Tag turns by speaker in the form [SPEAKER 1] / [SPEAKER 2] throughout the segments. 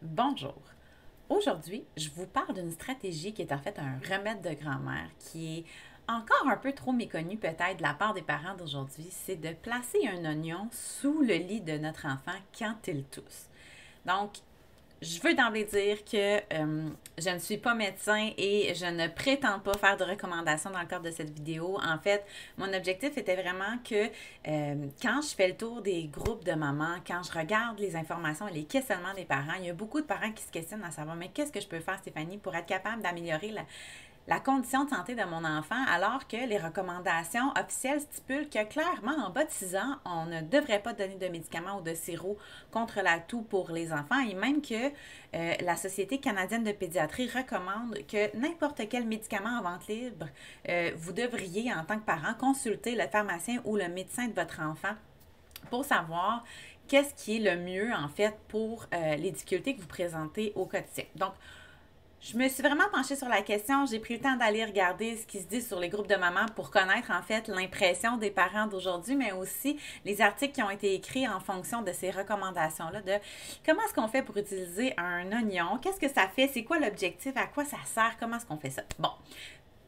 [SPEAKER 1] Bonjour. Aujourd'hui, je vous parle d'une stratégie qui est en fait un remède de grand-mère qui est encore un peu trop méconnu peut-être de la part des parents d'aujourd'hui, c'est de placer un oignon sous le lit de notre enfant quand il tousse. Donc, je veux d'emblée dire que je ne suis pas médecin et je ne prétends pas faire de recommandations dans le cadre de cette vidéo. En fait, mon objectif était vraiment que quand je fais le tour des groupes de mamans, quand je regarde les informations et les questionnements des parents, il y a beaucoup de parents qui se questionnent à savoir, mais qu'est-ce que je peux faire, Stéphanie, pour être capable d'améliorer la condition de santé de mon enfant, alors que les recommandations officielles stipulent que clairement, en bas de 6 ans, on ne devrait pas donner de médicaments ou de sirop contre la toux pour les enfants, et même que la Société canadienne de pédiatrie recommande que n'importe quel médicament en vente libre, vous devriez, en tant que parent, consulter le pharmacien ou le médecin de votre enfant pour savoir qu'est-ce qui est le mieux, en fait, pour les difficultés que vous présentez au quotidien. Donc, je me suis vraiment penchée sur la question. J'ai pris le temps d'aller regarder ce qui se dit sur les groupes de mamans pour connaître en fait l'impression des parents d'aujourd'hui, mais aussi les articles qui ont été écrits en fonction de ces recommandations-là de comment est-ce qu'on fait pour utiliser un oignon, qu'est-ce que ça fait, c'est quoi l'objectif, à quoi ça sert, comment est-ce qu'on fait ça. Bon,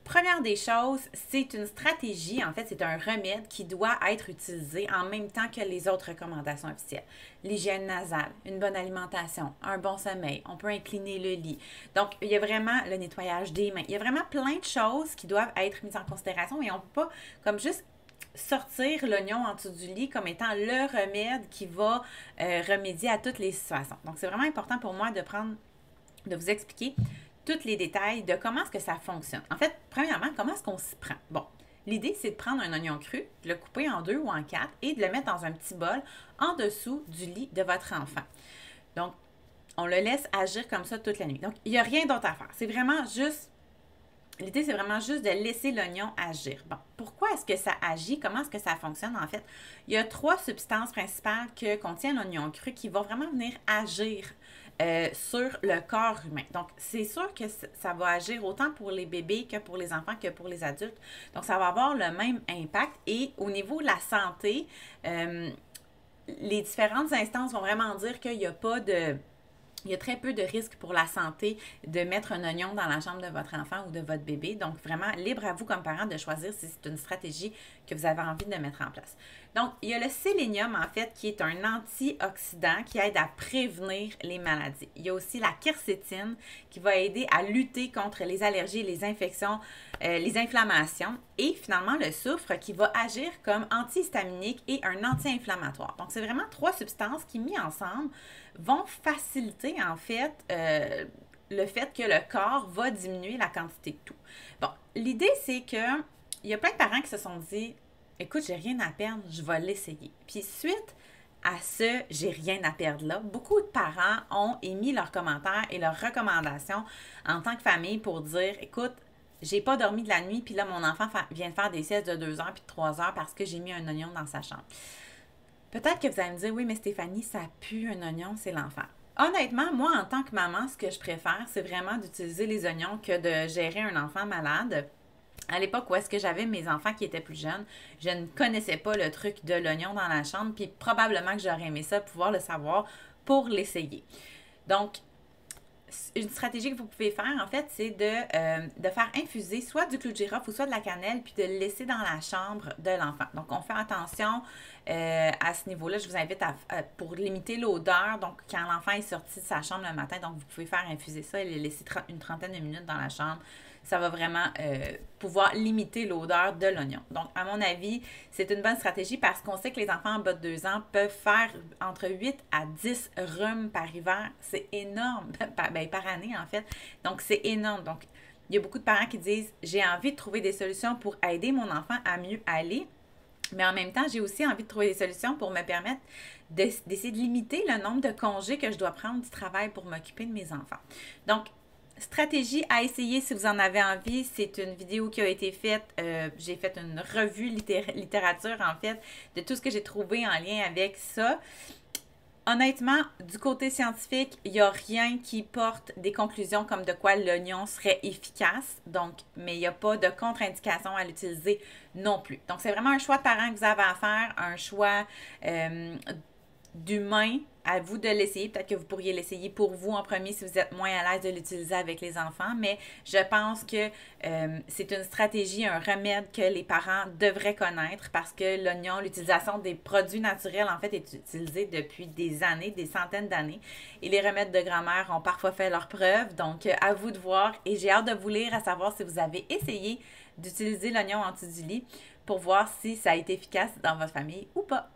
[SPEAKER 1] première des choses, c'est une stratégie, en fait, c'est un remède qui doit être utilisé en même temps que les autres recommandations officielles. L'hygiène nasale, une bonne alimentation, un bon sommeil, on peut incliner le lit. Donc, il y a vraiment le nettoyage des mains. Il y a vraiment plein de choses qui doivent être mises en considération et on ne peut pas comme juste sortir l'oignon en dessous du lit comme étant le remède qui va remédier à toutes les situations. Donc, c'est vraiment important pour moi de vous expliquer tous les détails de comment est-ce que ça fonctionne. En fait, premièrement, comment est-ce qu'on s'y prend? Bon, l'idée, c'est de prendre un oignon cru, de le couper en 2 ou en 4 et de le mettre dans un petit bol en dessous du lit de votre enfant. Donc, on le laisse agir comme ça toute la nuit. Donc, il n'y a rien d'autre à faire. C'est vraiment juste L'idée, c'est vraiment juste de laisser l'oignon agir. Bon, pourquoi est-ce que ça agit? Comment est-ce que ça fonctionne? En fait, il y a 3 substances principales que contient l'oignon cru qui vont vraiment venir agir sur le corps humain. Donc, c'est sûr que ça va agir autant pour les bébés que pour les enfants que pour les adultes. Donc, ça va avoir le même impact. Et au niveau de la santé, les différentes instances vont vraiment dire qu'il n'y a pas de... Il y a très peu de risques pour la santé de mettre un oignon dans la chambre de votre enfant ou de votre bébé. Donc, vraiment, libre à vous comme parent de choisir si c'est une stratégie que vous avez envie de mettre en place. Donc, il y a le sélénium, en fait, qui est un antioxydant qui aide à prévenir les maladies. Il y a aussi la quercétine qui va aider à lutter contre les allergies, les infections, les inflammations. Et finalement, le soufre qui va agir comme antihistaminique et un anti-inflammatoire. Donc, c'est vraiment 3 substances qui, mises ensemble, vont faciliter, en fait, le fait que le corps va diminuer la quantité de tout. Bon, l'idée, c'est que il y a plein de parents qui se sont dit, écoute, j'ai rien à perdre, je vais l'essayer. Puis suite à ce j'ai rien à perdre là, beaucoup de parents ont émis leurs commentaires et leurs recommandations en tant que famille pour dire, écoute, j'ai pas dormi de la nuit, puis là, mon enfant vient de faire des siestes de 2 heures puis de 3 heures parce que j'ai mis un oignon dans sa chambre. Peut-être que vous allez me dire, oui, mais Stéphanie, ça pue un oignon, c'est l'enfer. Honnêtement, moi, en tant que maman, ce que je préfère, c'est vraiment d'utiliser les oignons que de gérer un enfant malade. À l'époque où est-ce que j'avais mes enfants qui étaient plus jeunes, je ne connaissais pas le truc de l'oignon dans la chambre, puis probablement que j'aurais aimé ça, pouvoir le savoir pour l'essayer. Donc, une stratégie que vous pouvez faire, en fait, c'est de faire infuser soit du clou de girofle ou soit de la cannelle, puis de le laisser dans la chambre de l'enfant. Donc, on fait attention à ce niveau-là. Je vous invite pour limiter l'odeur, donc quand l'enfant est sorti de sa chambre le matin, donc vous pouvez faire infuser ça et le laisser une trentaine de minutes dans la chambre. Ça va vraiment pouvoir limiter l'odeur de l'oignon. Donc, à mon avis, c'est une bonne stratégie parce qu'on sait que les enfants en bas de 2 ans peuvent faire entre 8 à 10 rhumes par hiver. C'est énorme, par année en fait. Donc, c'est énorme. Donc, il y a beaucoup de parents qui disent, j'ai envie de trouver des solutions pour aider mon enfant à mieux aller. Mais en même temps, j'ai aussi envie de trouver des solutions pour me permettre d'essayer de limiter le nombre de congés que je dois prendre du travail pour m'occuper de mes enfants. Donc, stratégie à essayer si vous en avez envie. C'est une vidéo qui a été faite. J'ai fait une revue littérature, en fait, de tout ce que j'ai trouvé en lien avec ça. Honnêtement, du côté scientifique, il n'y a rien qui porte des conclusions comme de quoi l'oignon serait efficace. Donc, mais il n'y a pas de contre-indication à l'utiliser non plus. Donc, c'est vraiment un choix de parent que vous avez à faire, un choix d'humain à vous de l'essayer. Peut-être que vous pourriez l'essayer pour vous en premier si vous êtes moins à l'aise de l'utiliser avec les enfants, mais je pense que c'est une stratégie, un remède que les parents devraient connaître parce que l'oignon, l'utilisation des produits naturels, en fait, est utilisée depuis des années, des centaines d'années. Et les remèdes de grand-mère ont parfois fait leurs preuves, donc à vous de voir. Et j'ai hâte de vous lire à savoir si vous avez essayé d'utiliser l'oignon anti-du lit pour voir si ça a été efficace dans votre famille ou pas.